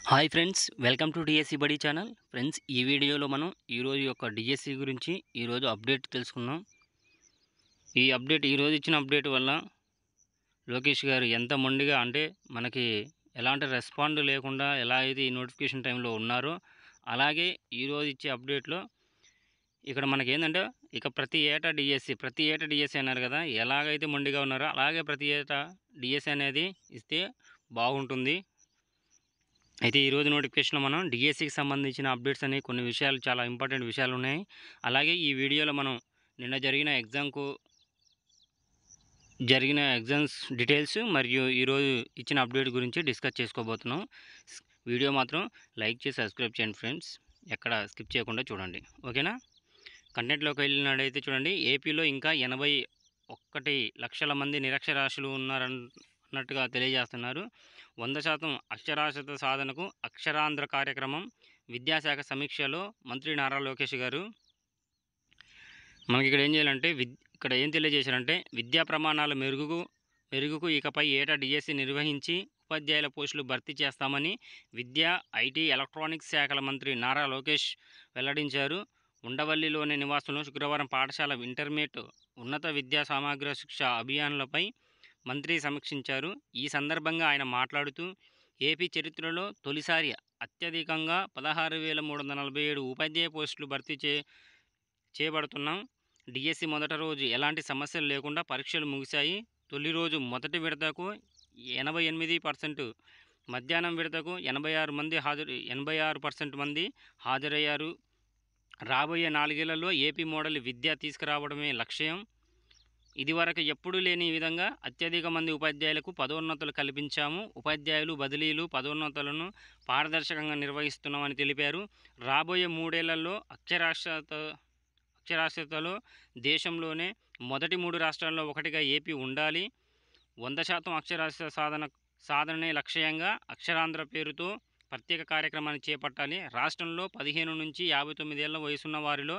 Hi friends, welcome to DSC buddy channel. Friends, ఈ వీడియోలో మనం ఈరోజు యొక్క డిఎస్సి గురించి ఈరోజు అప్డేట్ తెలుసుకుందాం. ఈ అప్డేట్ ఈరోజు ఇచ్చిన అప్డేట్ వల్ల లోకేష్ గారు ఎంత మొండిగా అంటే మనకి ఎలాంటి రెస్పాండ్ లేకుండా ఎలా అయితే ఈ నోటిఫికేషన్ టైంలో ఉన్నారో, అలాగే ఈరోజు ఇచ్చే అప్డేట్లో ఇక్కడ మనకేందంటే ఇక ప్రతి ఏటా డిఎస్సి అన్నారు కదా, ఎలాగైతే మొండిగా ఉన్నారో అలాగే ప్రతి ఏటా డిఎస్సి అనేది ఇస్తే బాగుంటుంది. అయితే ఈరోజు నోటిఫికేషన్లో మనం డిఎస్సికి సంబంధించిన అప్డేట్స్ అనేవి కొన్ని విషయాలు, చాలా ఇంపార్టెంట్ విషయాలు ఉన్నాయి. అలాగే ఈ వీడియోలో మనం నిన్న జరిగిన ఎగ్జామ్స్ డీటెయిల్స్ మరియు ఈరోజు ఇచ్చిన అప్డేట్ గురించి డిస్కస్ చేసుకోబోతున్నాం. వీడియో మాత్రం లైక్ చేసి సబ్స్క్రైబ్ చేయండి ఫ్రెండ్స్, ఎక్కడ స్కిప్ చేయకుండా చూడండి, ఓకేనా. కంటెంట్లోకి వెళ్ళినట్టయితే చూడండి, ఏపీలో ఇంకా 81 లక్షల మంది నిరక్షరాస్యులు ఉన్నారన్నట్టుగా తెలియజేస్తున్నారు. 100% అక్షరాస్యత సాధనకు అక్షరాంధ్ర కార్యక్రమం విద్యాశాఖ సమీక్షలో మంత్రి నారా లోకేష్ గారు మనకి ఇక్కడ ఏం చేయాలంటే ఇక్కడ ఏం తెలియజేశారంటే, విద్యా ప్రమాణాల మెరుగుకు ఇకపై ఏటా డిఎస్సి నిర్వహించి ఉపాధ్యాయుల పోస్టులు భర్తీ చేస్తామని విద్యా, ఐటీ, ఎలక్ట్రానిక్స్ శాఖల మంత్రి నారా లోకేష్ వెల్లడించారు. ఉండవల్లిలోని నివాసంలో శుక్రవారం పాఠశాల ఇంటర్మీడియట్ ఉన్నత విద్యా సమగ్ర శిక్ష అభియాన్లపై మంత్రి సమీక్షించారు. ఈ సందర్భంగా ఆయన మాట్లాడుతూ, ఏపీ చరిత్రలో తొలిసారి అత్యధికంగా 16,347 ఉపాధ్యాయ పోస్టులు భర్తీ చేయబడుతున్నాం. డిఎస్సి మొదటి రోజు ఎలాంటి సమస్యలు లేకుండా పరీక్షలు ముగిశాయి. తొలి రోజు మొదటి విడతకు 88%, మధ్యాహ్నం విడతకు 86% మంది హాజరయ్యారు. రాబోయే 4 ఏళ్లలో ఏపీ మోడల్ విద్య తీసుకురావడమే లక్ష్యం. ఇదివరకు ఎప్పుడూ లేని విధంగా అత్యధిక మంది ఉపాధ్యాయులకు పదోన్నతులు కల్పించాము. ఉపాధ్యాయులు బదిలీలు, పదోన్నతులను పారదర్శకంగా నిర్వహిస్తున్నామని తెలిపారు. రాబోయే 3 ఏళ్లలో అక్షరాస్యతలో దేశంలోనే మొదటి 3 రాష్ట్రాల్లో ఒకటిగా ఏపీ ఉండాలి. 100% అక్షరాస్యత సాధననే లక్ష్యంగా అక్షరాంధ్ర పేరుతో ప్రత్యేక కార్యక్రమాన్ని చేపట్టాలి. రాష్ట్రంలో 15 నుంచి 59 ఏళ్ల వయసున్న వారిలో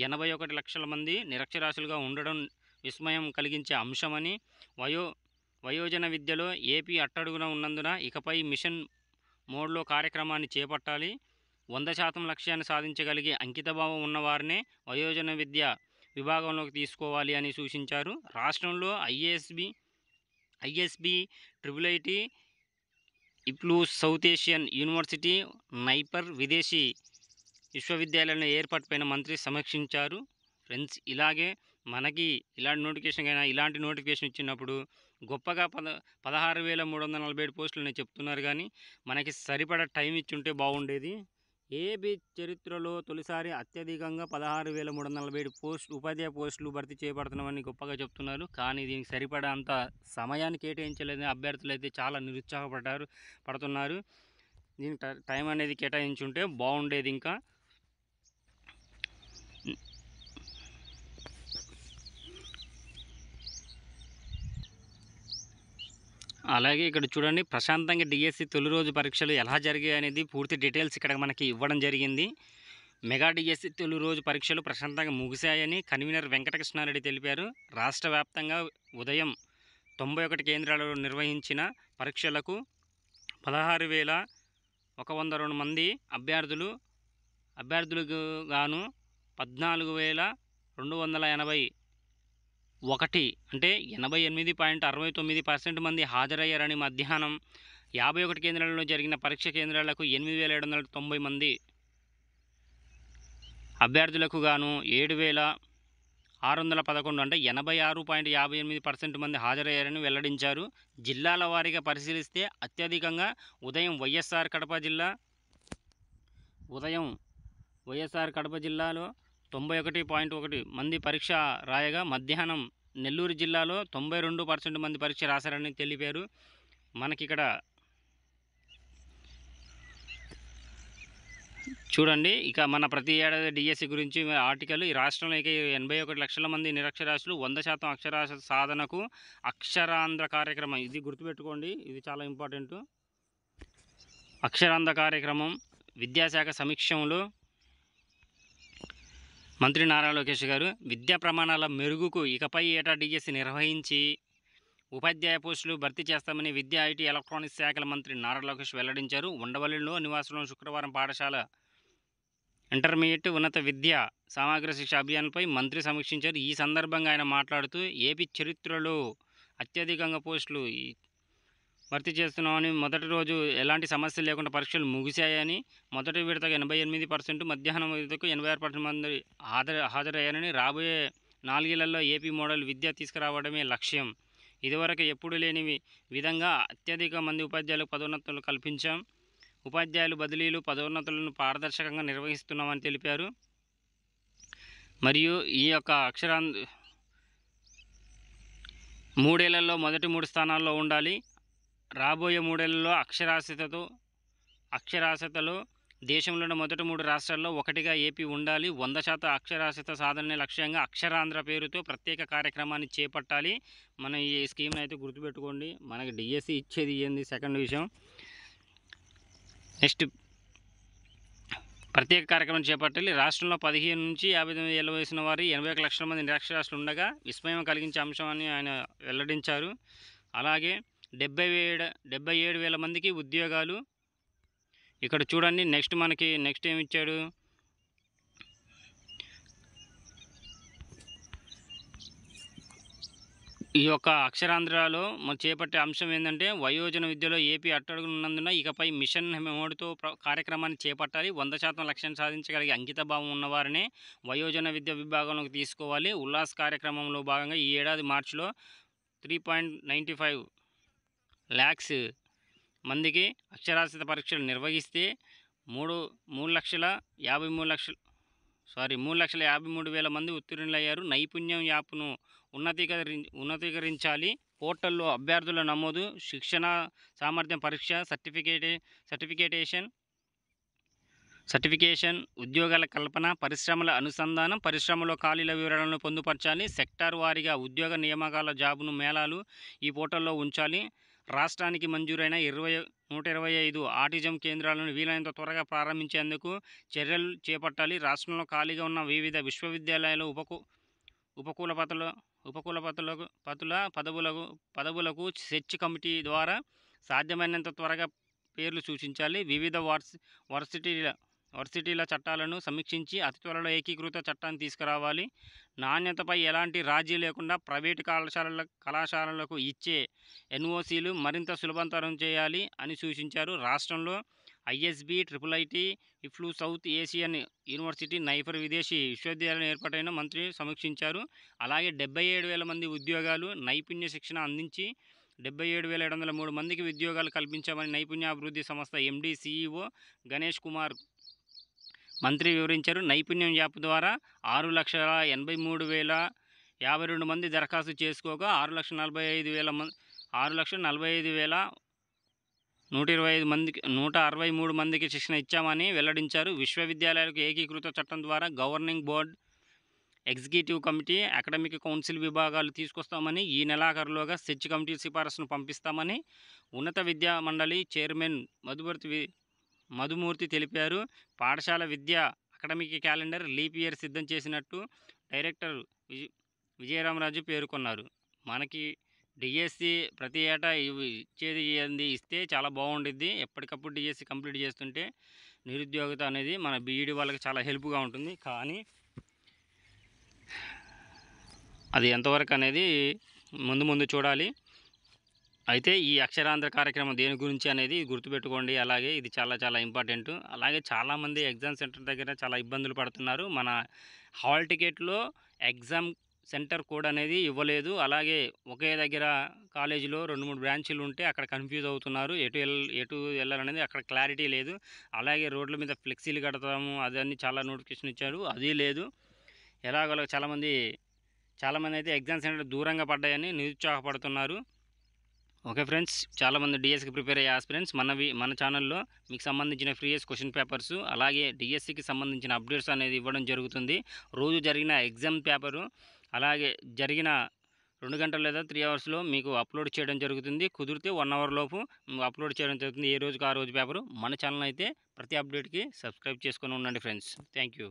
81 లక్షల మంది నిరక్షరాస్యులుగా ఉండడం విస్మయం కలిగించే అంశమని, వయోజన విద్యలో ఏపీ అట్టడుగున ఉన్నందున ఇకపై మిషన్ మోడ్లో కార్యక్రమాన్ని చేపట్టాలి. 100% లక్ష్యాన్ని సాధించగలిగే అంకితభావం ఉన్నవారినే వయోజన విద్య విభాగంలోకి తీసుకోవాలి అని సూచించారు. రాష్ట్రంలో ISB, triple IT, EFLU, South Asian university, NIPER విదేశీ విశ్వవిద్యాలయాల ఏర్పాటుపైన మంత్రి సమీక్షించారు. ఫ్రెండ్స్, ఇలాగే మనకి ఇలాంటి నోటిఫికేషన్ ఇచ్చినప్పుడు గొప్పగా 16,347 పోస్టులు చెప్తున్నారు, కానీ మనకి సరిపడా టైం ఇచ్చుంటే బాగుండేది. ఏపీ చరిత్రలో తొలిసారి అత్యధికంగా 16,347 ఉపాధ్యాయ పోస్టులు భర్తీ చేయబడుతున్నామని గొప్పగా చెప్తున్నారు, కానీ దీనికి సరిపడా అంత సమయాన్ని కేటాయించలేదని అభ్యర్థులు అయితే చాలా పడుతున్నారు. దీనికి టైం అనేది కేటాయించుంటే బాగుండేది. ఇంకా అలాగే ఇక్కడ చూడండి, ప్రశాంతంగా డిఎస్సి తొలి రోజు పరీక్షలు ఎలా జరిగాయి అనేది పూర్తి డీటెయిల్స్ ఇక్కడ మనకి ఇవ్వడం జరిగింది. మెగా డిఎస్సి తొలి రోజు పరీక్షలు ప్రశాంతంగా ముగిశాయని కన్వీనర్ వెంకటకృష్ణారెడ్డి తెలిపారు. రాష్ట్ర వ్యాప్తంగా ఉదయం 91 కేంద్రాలలో నిర్వహించిన పరీక్షలకు 16,102 మంది అభ్యర్థులకు గాను 14,281 అంటే 88.69% మంది హాజరయ్యారని, మధ్యాహ్నం 51 కేంద్రాలలో జరిగిన పరీక్ష కేంద్రాలకు 8,790 మంది అభ్యర్థులకు గాను 7,611 అంటే 86.58% మంది హాజరయ్యారని వెల్లడించారు. జిల్లాల వారీగా పరిశీలిస్తే అత్యధికంగా ఉదయం వైఎస్ఆర్ కడప జిల్లాలో 91.1 మంది పరీక్ష రాయగా, మధ్యాహ్నం నెల్లూరు జిల్లాలో 92% మంది పరీక్ష రాశారని తెలిపారు. మనకిక్కడ చూడండి, ఇక మన ప్రతి ఏడాది డిఎస్సి గురించి ఆర్టికల్, ఈ రాష్ట్రంలో 81 లక్షల మంది నిరక్షరాస్యులు, 100% అక్షరాస్యత సాధనకు అక్షరాంధ్ర కార్యక్రమం, ఇది గుర్తుపెట్టుకోండి, ఇది చాలా ఇంపార్టెంట్. అక్షరాంధ్ర కార్యక్రమం విద్యాశాఖ సమీక్షంలో మంత్రి నారా లోకేష్ గారు విద్యా ప్రమాణాల మెరుగుకు ఇకపై ఏటా డిఎస్సి నిర్వహించి ఉపాధ్యాయ పోస్టులు భర్తీ చేస్తామని విద్యా, ఐటీ, ఎలక్ట్రానిక్స్ శాఖల మంత్రి నారా లోకేష్ వెల్లడించారు. ఉండవల్లిలో నివాసంలో శుక్రవారం పాఠశాల, ఇంటర్మీడియట్, ఉన్నత విద్య, సమగ్ర శిక్ష అభియాన్పై మంత్రి సమీక్షించారు. ఈ సందర్భంగా ఆయన మాట్లాడుతూ ఏపీ చరిత్రలో అత్యధికంగా పోస్టులు భర్తీ చేస్తున్నామని, మొదటి రోజు ఎలాంటి సమస్యలు లేకుండా పరీక్షలు ముగిశాయని, మొదటి విడతగా 88%, మధ్యాహ్నం విడతకు 86% మంది హాజరయ్యారని, రాబోయే 4 ఏళ్లలో ఏపీ మోడల్ విద్య తీసుకురావడమే లక్ష్యం. ఇదివరకు ఎప్పుడూ లేని విధంగా అత్యధిక మంది ఉపాధ్యాయులకు పదోన్నతులు కల్పించాం. ఉపాధ్యాయులు బదిలీలు, పదోన్నతులను పారదర్శకంగా నిర్వహిస్తున్నామని తెలిపారు. మరియు ఈ యొక్క అక్షరాంధ్ర 3 ఏళ్లలో మొదటి 3 స్థానాల్లో ఉండాలి. రాబోయే 3 ఏళ్లలో అక్షరాస్యతలో దేశంలోని మొదటి 3 రాష్ట్రాల్లో ఒకటిగా ఏపీ ఉండాలి. 100% అక్షరాస్యత సాధనే లక్ష్యంగా అక్షరాంధ్ర పేరుతో ప్రత్యేక కార్యక్రమాన్ని చేపట్టాలి. మన ఈ స్కీమ్ని అయితే గుర్తుపెట్టుకోండి. మనకి డిఎస్సి ఇచ్చేది ఏంది సెకండ్ విషయం. నెక్స్ట్ ప్రత్యేక కార్యక్రమం చేపట్టాలి. రాష్ట్రంలో 15 నుంచి 59 ఏళ్ల వయసున్న వారి 81 లక్షల మంది నిరక్షరాస్యులు ఉండగా విస్మయం కలిగించే అంశమని ఆయన వెల్లడించారు. అలాగే 77,000 మందికి ఉద్యోగాలు. ఇక్కడ చూడండి, నెక్స్ట్ ఏమి ఇచ్చాడు, ఈ యొక్క అక్షరాంధ్రలో మనం చేపట్టే అంశం ఏంటంటే వయోజన విద్యలో ఏపీ అట్టడుగునున్నందున ఇకపై మిషన్ మోడ్తో కార్యక్రమాన్ని చేపట్టాలి. 100% లక్ష్యం సాధించగలిగే అంకితభావం ఉన్నవారినే వయోజన విద్య విభాగంలోకి తీసుకోవాలి. ఉల్లాస్ కార్యక్రమంలో భాగంగా ఈ ఏడాది మార్చిలో 3.95 lakhs మందికి అక్షరాస్యత పరీక్షలు నిర్వహిస్తే 3,53,000 మంది ఉత్తీర్ణులయ్యారు. నైపుణ్యం యాప్ను ఉన్నతీకరించాలి. పోర్టల్లో అభ్యర్థుల నమోదు, శిక్షణ సామర్థ్యం పరీక్ష, సర్టిఫికేషన్, ఉద్యోగాల కల్పన, పరిశ్రమల అనుసంధానం, పరిశ్రమలో ఖాళీల వివరాలను పొందుపరచాలి. సెక్టార్ వారీగా ఉద్యోగ నియామకాల జాబును మేళాలు ఈ పోర్టల్లో ఉంచాలి. రాష్ట్రానికి మంజూరైన 125 ఆటిజం కేంద్రాలను వీలైనంత త్వరగా ప్రారంభించేందుకు చర్యలు చేపట్టాలి. రాష్ట్రంలో ఖాళీగా ఉన్న వివిధ విశ్వవిద్యాలయాల ఉపకులపతుల పదవులకు సెర్చ్ కమిటీ ద్వారా సాధ్యమైనంత త్వరగా పేర్లు సూచించాలి. వివిధ వర్సిటీల చట్టాలను సమీక్షించి అతి త్వరలో ఏకీకృత చట్టాన్ని తీసుకురావాలి. నాణ్యతపై ఎలాంటి రాజీ లేకుండా ప్రైవేటు కళాశాలలకు ఇచ్చే ఎన్ఓసీలు మరింత సులభతరం చేయాలి అని సూచించారు. రాష్ట్రంలో ISB, IIIT, EFLU, South Asian university, NIPER విదేశీ విశ్వవిద్యాలయం ఏర్పాటైన మంత్రి సమీక్షించారు. అలాగే 77,000 మంది ఉద్యోగాలు, నైపుణ్య శిక్షణ అందించి 77,703 మందికి ఉద్యోగాలు కల్పించామని నైపుణ్యాభివృద్ధి సంస్థ ఎండి, సిఇఓ గణేష్ కుమార్ మంత్రి వివరించారు. నైపుణ్యం యాప్ ద్వారా 6,83,052 మంది దరఖాస్తు చేసుకోగా 6,45,123 మందికి శిక్షణ ఇచ్చామని వెల్లడించారు. విశ్వవిద్యాలయాలకు ఏకీకృత చట్టం ద్వారా governing board, executive committee, academic council విభాగాలు తీసుకొస్తామని, ఈ నెలాఖరులోగా సెర్చ్ కమిటీ సిఫారసును పంపిస్తామని ఉన్నత విద్యా మండలి చైర్మన్ మధుమూర్తి తెలిపారు. పాఠశాల విద్య అకాడమిక్ క్యాలెండర్, లీప్ ఇయర్ సిద్ధం చేసినట్టు డైరెక్టర్ విజయరామరాజు పేర్కొన్నారు. మనకి డిఎస్సి ప్రతి ఏటా ఇస్తే చాలా బాగుండిద్ది. ఎప్పటికప్పుడు డిఎస్సి కంప్లీట్ చేస్తుంటే నిరుద్యోగత అనేది మన బీఈడి వాళ్ళకి చాలా హెల్ప్గా ఉంటుంది. కానీ అది ఎంతవరకు అనేది ముందు చూడాలి. అయితే ఈ అక్షరాంధ్ర కార్యక్రమం దేని గురించి అనేది గుర్తుపెట్టుకోండి. అలాగే ఇది చాలా ఇంపార్టెంట్. అలాగే చాలామంది ఎగ్జామ్ సెంటర్ దగ్గర చాలా ఇబ్బందులు పడుతున్నారు. మన హాల్ టికెట్లో ఎగ్జామ్ సెంటర్ కోడ్ అనేది ఇవ్వలేదు. అలాగే ఒకే దగ్గర కాలేజీలో 2-3 బ్రాంచీలు ఉంటే అక్కడ కన్ఫ్యూజ్ అవుతున్నారు. ఎటు వెళ్ళాలనేది అక్కడ క్లారిటీ లేదు. అలాగే రోడ్ల మీద ఫ్లెక్సీలు కడతాము అదన్నీ చాలా నోటిఫికేషన్ ఇచ్చారు, అది లేదు. ఎలాగోలా చాలామంది అయితే ఎగ్జామ్ సెంటర్ దూరంగా పడ్డాయని నిరుత్సాహపడుతున్నారు. ఓకే ఫ్రెండ్స్, చాలామంది డిఎస్సికి ప్రిపేర్ అయ్యే ఆస్పిరెంట్స్ మన ఛానల్లో మీకు సంబంధించిన ప్రీవియస్ క్వశ్చన్ పేపర్స్, అలాగే డిఎస్సికి సంబంధించిన అప్డేట్స్ అనేది ఇవ్వడం జరుగుతుంది. రోజు జరిగిన ఎగ్జామ్ పేపరు, అలాగే జరిగిన 2 గంటలు లేదా 3 అవర్స్లో మీకు అప్లోడ్ చేయడం జరుగుతుంది. కుదిరితే 1 అవర్ లోపు అప్లోడ్ చేయడం జరుగుతుంది. ఏ రోజుకి ఆ రోజు పేపరు. మన ఛానల్ అయితే ప్రతి అప్డేట్కి సబ్స్క్రైబ్ చేసుకొని ఉండండి ఫ్రెండ్స్. Thank you.